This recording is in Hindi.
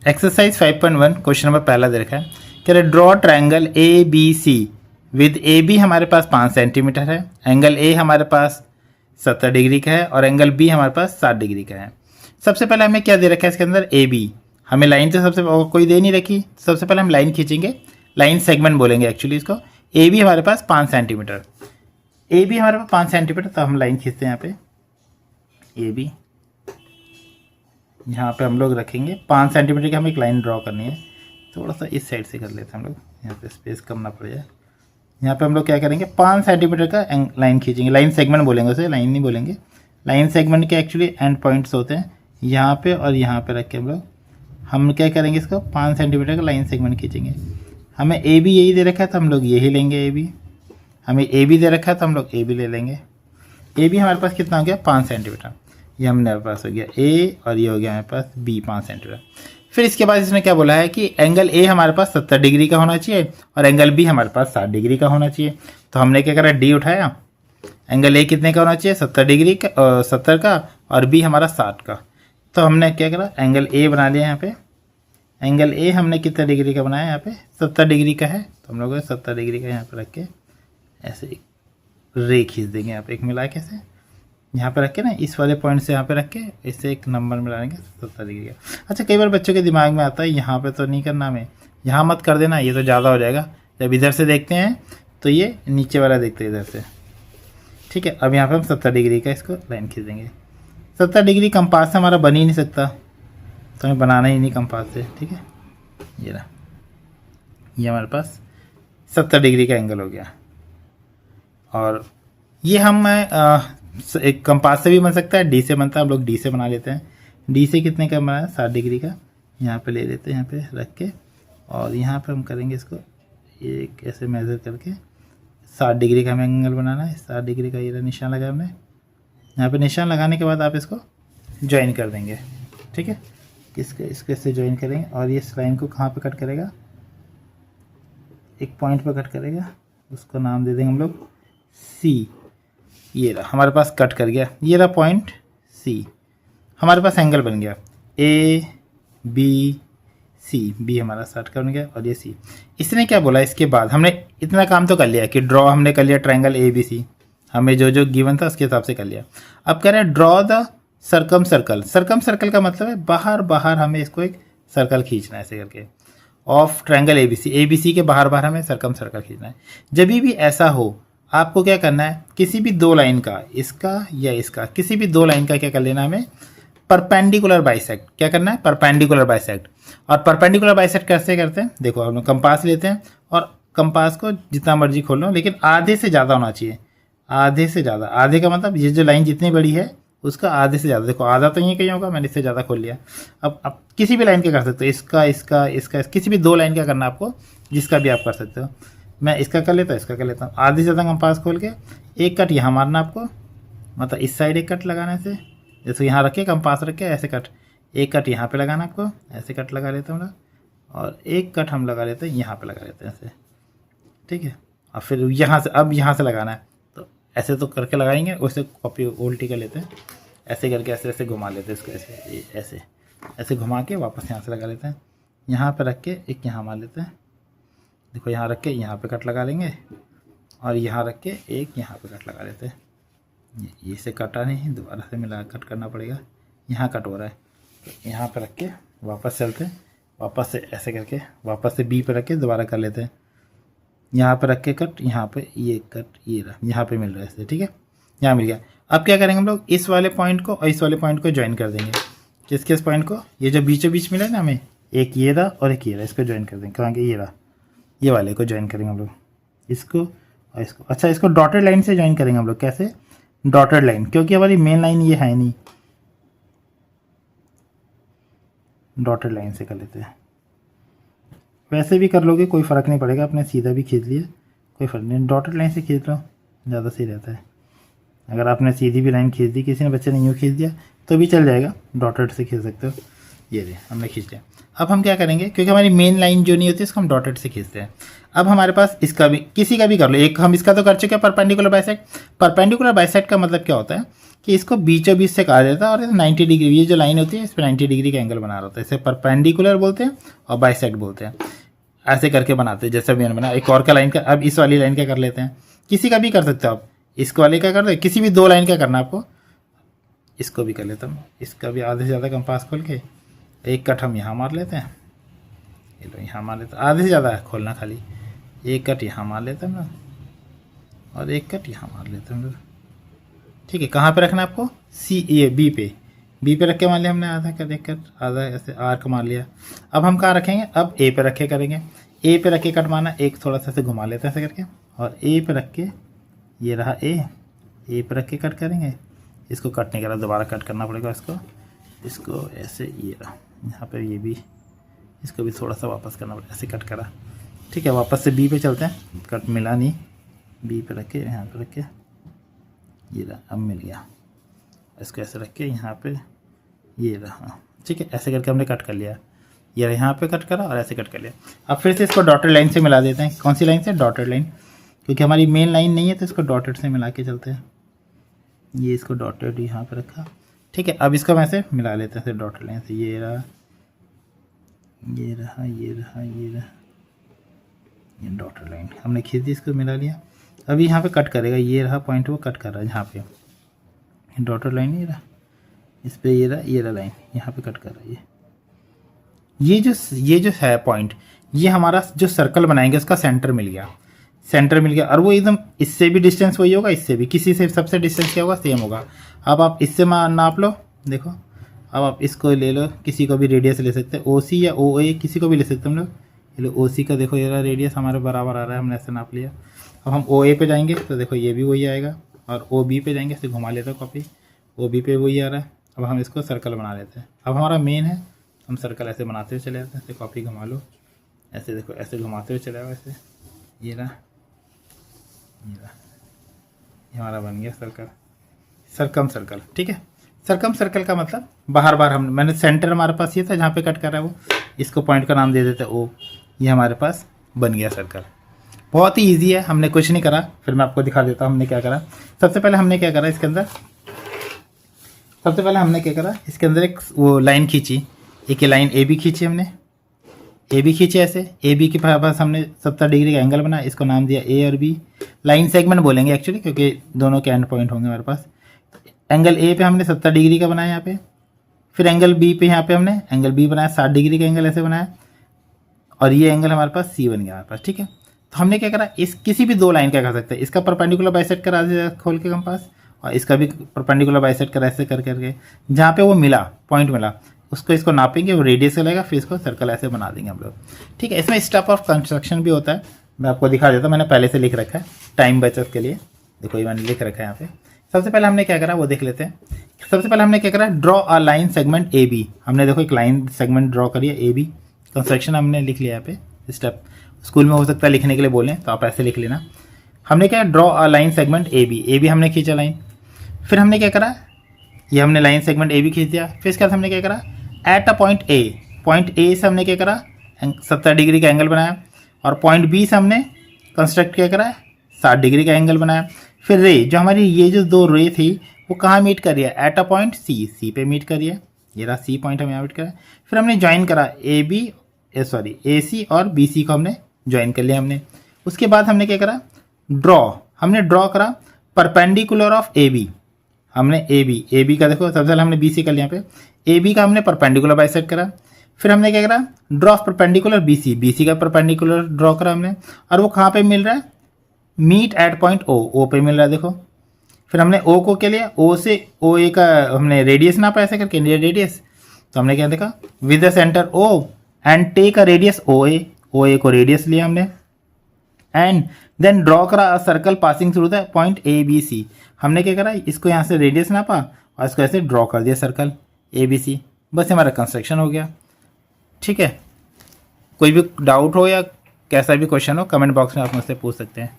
एक्सरसाइज 5.1 क्वेश्चन नंबर पहला दे रखा है, कह रहे draw triangle A B C with A B हमारे पास 5 सेंटीमीटर है, एंगल ए हमारे पास 70 डिग्री का है और एंगल बी हमारे पास 60 डिग्री का है। सबसे पहले हमें क्या दे रखा है इसके अंदर, ए बी। हमें लाइन तो सबसे कोई दे नहीं रखी, सबसे पहले हम लाइन खींचेंगे, लाइन सेगमेंट बोलेंगे एक्चुअली इसको। ए बी हमारे पास 5 सेंटीमीटर, ए बी हमारे पास 5 सेंटीमीटर, तो हम लाइन खींचते हैं यहाँ पे ए बी। यहाँ पे हम लोग रखेंगे 5 सेंटीमीटर की हमें एक लाइन ड्रॉ करनी है। थोड़ा सा इस साइड से कर लेते हैं हम लोग, यहाँ पे स्पेस कम ना पड़ जाए। यहाँ पे हम लोग क्या करेंगे, 5 सेंटीमीटर का लाइन खींचेंगे, लाइन सेगमेंट बोलेंगे उसे, लाइन नहीं बोलेंगे। लाइन सेगमेंट के एक्चुअली एंड पॉइंट्स होते हैं यहाँ पे और यहाँ पे रख के हम क्या करेंगे, इसको 5 सेंटीमीटर का लाइन सेगमेंट खींचेंगे। हमें ए बी यही दे रखा है तो हम लोग यही लेंगे ए बी। हमें ए बी दे रखा है तो हम लोग ए बी ले लेंगे। ए बी हमारे पास कितना हो गया, 5 सेंटीमीटर। ये हमारे पास हो गया ए और ये हो गया हमारे पास बी 5 सेंटीमीटर। फिर इसके बाद इसने क्या बोला है कि एंगल ए हमारे पास 70 डिग्री का होना चाहिए और एंगल बी हमारे पास 60 डिग्री का होना चाहिए। तो हमने क्या करा, डी उठाया, एंगल ए कितने का होना चाहिए, 70 डिग्री का, 70 का, और बी हमारा 60 का। तो हमने क्या करा, एंगल ए बना लिया यहाँ पे। एंगल ए हमने कितना डिग्री का बनाया, यहाँ पे 70 डिग्री का है, तो हम लोग 70 डिग्री का यहाँ पे रख के ऐसे रे खींच देंगे यहाँ पे, एक मिला के से यहाँ पे रख के ना, इस वाले पॉइंट से यहाँ पे रख के इससे एक नंबर मिलाएंगे 70 डिग्री का। अच्छा, कई बार बच्चों के दिमाग में आता है यहाँ पे तो नहीं करना, हमें यहाँ मत कर देना, ये तो ज़्यादा हो जाएगा। जब इधर से देखते हैं तो ये नीचे वाला देखते हैं इधर से, ठीक है। अब यहाँ पे हम 70 डिग्री का इसको लाइन खींच देंगे। 70 डिग्री कंपास से हमारा बन ही नहीं सकता, तो हमें बनाना ही नहीं कंपास से, ठीक है। ये रहा, ये हमारे पास 70 डिग्री का एंगल हो गया। और ये हम एक कंपास से भी बन सकता है, डी से बनता है, हम लोग डी से बना लेते हैं। डी से कितने का बनाया, 60 डिग्री का। यहाँ पे ले लेते हैं, यहाँ पे रख के, और यहाँ पे हम करेंगे इसको एक ऐसे मेज़र करके 60 डिग्री का हमें एंगल बनाना है। 60 डिग्री का ये निशान लगा हमने। यहाँ पे निशान लगाने के बाद आप इसको ज्वाइन कर देंगे, ठीक है। इसको इससे ज्वाइन करेंगे और ये इस लाइन को कहाँ पे कट करेगा, एक पॉइंट पे कट करेगा, उसको नाम दे देंगे हम लोग सी। ये रहा हमारे पास कट कर गया, ये रहा पॉइंट सी। हमारे पास एंगल बन गया ए बी सी, बी हमारा 60 का बन गया और ये सी। इसने क्या बोला, इसके बाद हमने इतना काम तो कर लिया कि ड्रॉ हमने कर लिया ट्रायंगल ए बी सी, हमें जो जो गिवन था उसके हिसाब से कर लिया। अब कह रहे हैं draw the circum circle. Circum circle का मतलब है बाहर बाहर हमें इसको एक सर्कल खींचना है ऐसे करके, of triangle A B C के बाहर बाहर हमें सर्कम सर्कल खींचना है। जब भी ऐसा हो आपको क्या करना है, किसी भी दो लाइन का, इसका या इसका, किसी भी दो लाइन का क्या कर लेना है हमें, परपेंडिकुलर बाइसेक्ट। क्या करना है, परपेंडिकुलर बाइसेक्ट। और परपेंडिकुलर बाइसेक्ट कैसे करते हैं, देखो हम लोग कंपास लेते हैं और कंपास को जितना मर्जी खोल लो, लेकिन आधे से ज़्यादा होना चाहिए, आधे से ज़्यादा। आधे का मतलब ये जो लाइन जितनी बड़ी है उसका आधे से ज़्यादा। देखो आधा तो ये कहीं होगा, मैंने इससे ज़्यादा खोल लिया। अब किसी भी लाइन का कर सकते हो, इसका इसका इसका, किसी भी दो लाइन का करना आपको, जिसका भी आप कर सकते हो। मैं इसका कर लेता हूँ, इसका कर लेता हूँ। आधे से ज़्यादा कंपास खोल के एक कट यहाँ मारना आपको, मतलब इस साइड एक कट लगाने से, जैसे यहाँ रखे कंपास रख के ऐसे कट, एक कट यहाँ पे लगाना आपको, ऐसे कट लगा लेते हैं हम लोग, और एक कट हम लगा लेते हैं यहाँ पे लगा लेते हैं ऐसे, ठीक है। और फिर यहाँ से, अब यहाँ से लगाना है तो ऐसे तो करके लगाएंगे, उससे कॉपी उल्टी कर लेते हैं, ऐसे करके ऐसे ऐसे घुमा लेते हैं इसको, ऐसे ऐसे ऐसे घुमा के वापस यहाँ से लगा लेते हैं। यहाँ पर रख के एक यहाँ मार लेते हैं, देखो यहाँ रख के यहाँ पे कट लगा लेंगे, और यहाँ रख के एक यहाँ पे कट लगा लेते हैं। ये से कटा नहीं, दोबारा से मिला कट करना पड़ेगा, यहाँ कट हो रहा है, तो यहाँ पे रख के वापस चलते हैं, वापस से ऐसे करके वापस से बी पे रख के दोबारा कर लेते हैं। यहाँ पे रख के कट, यहाँ पे ये कट, ये रहा, यहाँ पे मिल रहा है ऐसे, ठीक है, यहाँ मिल गया। अब क्या करेंगे हम लोग, इस वाले पॉइंट को और इस वाले पॉइंट को ज्वाइन कर देंगे। किस किस पॉइंट को, ये जो बीचों बीच मिला है ना हमें, एक ये रहा और एक ये रहा, इसको ज्वाइन कर देंगे। कहाँ ये रहा, ये वाले को ज्वाइन करेंगे हम लोग, इसको और इसको। अच्छा, इसको डॉटेड लाइन से ज्वाइन करेंगे हम लोग। कैसे, डॉटेड लाइन, क्योंकि हमारी मेन लाइन ये है नहीं, डॉटेड लाइन से कर लेते हैं। वैसे भी कर लोगे कोई फ़र्क नहीं पड़ेगा, आपने सीधा भी खींच लिया कोई फ़र्क नहीं, डॉटेड लाइन से खींच लो ज़्यादा सही रहता है। अगर आपने सीधी भी लाइन खींच दी, किसी ने बच्चे ने यूँ खींच दिया तो भी चल जाएगा, डॉटेड से खींच सकते हो। ये दे हमने खींच लिया। अब हम क्या करेंगे, क्योंकि हमारी मेन लाइन जो नहीं होती इसको हम डॉटेड से खींचते हैं। अब हमारे पास इसका भी, किसी का भी कर लो, एक हम इसका तो कर चुके हैं परपेंडिकुलर बाइसेक्ट। परपेंडिकुलर बाइसेक्ट का मतलब क्या होता है कि इसको बीचों बीच से कहा जाता है और 90 डिग्री, ये जो लाइन होती है इस पर 90 डिग्री का एंगल बना रहा होता है, इसे परपेंडिकुलर बोलते हैं और बाइसेक्ट बोलते हैं। ऐसे करके बनाते हैं जैसे भी मैंने बना। एक और का लाइन का, अब इस वाली लाइन का कर लेते हैं, किसी का भी कर सकते हो आप, इसको वाले का कर दो, किसी भी 2 लाइन का करना आपको। इसको भी कर लेता हूँ, इसका भी आधे से ज़्यादा कंपास खोल के एक कट हम यहाँ मार लेते हैं, ये लो यहाँ मार लेते हैं, आधे से ज़्यादा है खोलना, खाली एक कट यहाँ मार लेते हैं हम लोग और एक कट यहाँ मार लेते हैं हम लोग। ठीक है, कहाँ पे रखना है आपको? ये बी पे रख के मान लिया हमने आधा कट, एक कट आधा ऐसे आर्क मार लिया। अब हम कहाँ रखेंगे? अब ए पे रखे करेंगे, ए पे रख के कट मारना, एक थोड़ा सा ऐसे घुमा लेते हैं ऐसे करके और ए पे रख के, ये रहा ए पे रख के कट करेंगे। इसको कट नहीं करा, दोबारा कट करना पड़ेगा इसको ऐसे, ये रहा यहाँ पर, ये भी इसको भी थोड़ा सा वापस करना पड़ेगा, ऐसे कट करा। ठीक है, वापस से बी पे चलते हैं, कट मिला नहीं, बी पे रख के यहाँ पे रख के, ये रहा अब मिल गया, इसको ऐसे रख के यहाँ पे, ये रहा। ठीक है, ऐसे करके हमने कट कर लिया, ये यहाँ पे कट करा और ऐसे कट कर लिया। अब फिर से इसको डॉटेड लाइन से मिला देते हैं। कौन सी लाइन से? डॉटेड लाइन, क्योंकि हमारी मेन लाइन नहीं है तो इसको डॉटेड से मिला के चलते हैं। ये इसको डॉटेड यहाँ पे रखा। ठीक है, अब इसको वैसे मिला लेते हैं डॉटेड लाइन से, ये रहा ये रहा ये रहा ये रहा, ये डॉटेड लाइन हमने खींच दी, इसको मिला लिया। अभी यहाँ पे कट करेगा, ये रहा पॉइंट, वो कट कर रहा है यहाँ पे, डॉटेड लाइन ये रहा, इस पे ये रहा लाइन, यहाँ पे कट कर रहा है। ये जो है पॉइंट, ये हमारा जो सर्कल बनाएंगे उसका सेंटर मिल गया और वो एकदम इससे भी डिस्टेंस वही होगा, इससे भी, किसी से सबसे डिस्टेंस क्या होगा? सेम होगा। अब आप इससे नाप लो, देखो अब आप इसको ले लो, किसी को भी रेडियस ले सकते हैं, OC या OA किसी को भी ले सकते हैं हम लोग। ये लो OC का देखो, ये रेडियस हमारे बराबर आ रहा है, हमने ऐसे नाप लिया। अब हम OA पे जाएंगे तो देखो ये भी वही आएगा, और OB पे जाएंगे, इसे घुमा लेते हैं कॉपी, OB पे वही आ रहा है। अब हम इसको सर्कल बना लेते हैं। अब हमारा मेन है, हम सर्कल ऐसे बनाते हुए चले जाते हैं, ऐसे कॉपी घुमा लो, ऐसे देखो ऐसे घुमाते हुए चले आओ ऐसे, ये रहा ये हमारा बन गया सर्कम सर्कल। ठीक है, सर्कम सर्कल का मतलब बाहर मैंने सेंटर हमारे पास ये था जहाँ पे कट कर रहा है वो, इसको पॉइंट का नाम दे देते हैं O, ये हमारे पास बन गया सर्कल। बहुत ही ईजी है, हमने कुछ नहीं करा। फिर मैं आपको दिखा देता हूँ हमने क्या करा। सबसे पहले हमने क्या करा, इसके अंदर एक वो लाइन खींची, एक ये लाइन AB खींची हमने, AB खींचे ऐसे, AB के पास हमने 70 डिग्री का एंगल बना, इसको नाम दिया A और B। लाइन सेगमेंट बोलेंगे एक्चुअली, क्योंकि दोनों के एंड पॉइंट होंगे हमारे पास। एंगल A पे हमने 70 डिग्री का बनाया यहाँ पे, फिर एंगल B पे यहाँ पे हमने एंगल B बनाया 60 डिग्री का एंगल ऐसे बनाया, और ये एंगल हमारे पास C बन गया हमारे पास। ठीक है, तो हमने क्या करा, इस किसी भी 2 लाइन का कर सकते हैं, इसका परपेंडिकुलर बाइसेक्ट करा दिया खोल के कंपास, और इसका भी परपेंडिकुलर बाइसेक्ट करा ऐसे कर करके, जहाँ पे वो मिला पॉइंट मिला उसको इसको नापेंगे, वो रेडियस लगेगा, फिर इसको सर्कल ऐसे बना देंगे हम लोग। ठीक है, इसमें स्टेप ऑफ कंस्ट्रक्शन भी होता है, मैं आपको दिखा देता हूँ, मैंने पहले से लिख रखा है टाइम बचत के लिए। देखो ये मैंने लिख रखा है यहाँ पे। सबसे पहले हमने क्या करा वो देख लेते हैं। सबसे पहले हमने क्या करा, draw a line segment AB। हमने देखो एक लाइन सेगमेंट ड्रॉ करिए AB, कंस्ट्रक्शन हमने लिख लिया यहाँ पे स्टेप। स्कूल में हो सकता है लिखने के लिए बोलें तो आप ऐसे लिख लेना। हमने क्या, draw a line segment AB हमने खींचा लाइन। फिर हमने क्या करा, ये हमने लाइन सेगमेंट AB खींच दिया। फिर इसके बाद हमने क्या करा, एट अ पॉइंट A से हमने क्या करा, 70 डिग्री का एंगल बनाया, और पॉइंट B से हमने कंस्ट्रक्ट क्या करा, 60 डिग्री का एंगल बनाया। फिर रे, जो हमारी ये जो 2 रे थी वो कहाँ मीट कर रही है, एट अ पॉइंट C पे मीट कर रही है, ये रहा C पॉइंट हम यहाँ मीट करा। फिर हमने ज्वाइन करा AC और BC को हमने ज्वाइन कर लिया हमने। उसके बाद हमने क्या करा, हमने ड्रॉ करा परपेंडिकुलर ऑफ AB। हमने AB का देखो, सबसे पहले हमने BC कर लिया यहाँ पे, AB का हमने परपेंडिकुलर बाइसेक्ट करा। फिर हमने क्या करा, ड्रॉ परपेंडिकुलर BC का परपेंडिकुलर ड्रॉ करा हमने, और वो कहाँ पे मिल रहा है, मीट एट पॉइंट O पे मिल रहा है देखो। फिर हमने O को क्या लिया, O से OA का हमने रेडियस नापा ऐसे करके, रेडियस। तो हमने क्या देखा, with the centre O and take a radius OA को रेडियस लिया हमने, एंड देन ड्रॉ करा a circle passing through the point ABC। हमने क्या करा, इसको यहाँ से रेडियस नापा और इसको ऐसे ड्रॉ कर दिया सर्कल ABC। बस हमारा कंस्ट्रक्शन हो गया। ठीक है, कोई भी डाउट हो या कैसा भी क्वेश्चन हो कमेंट बॉक्स में आप मुझसे पूछ सकते हैं।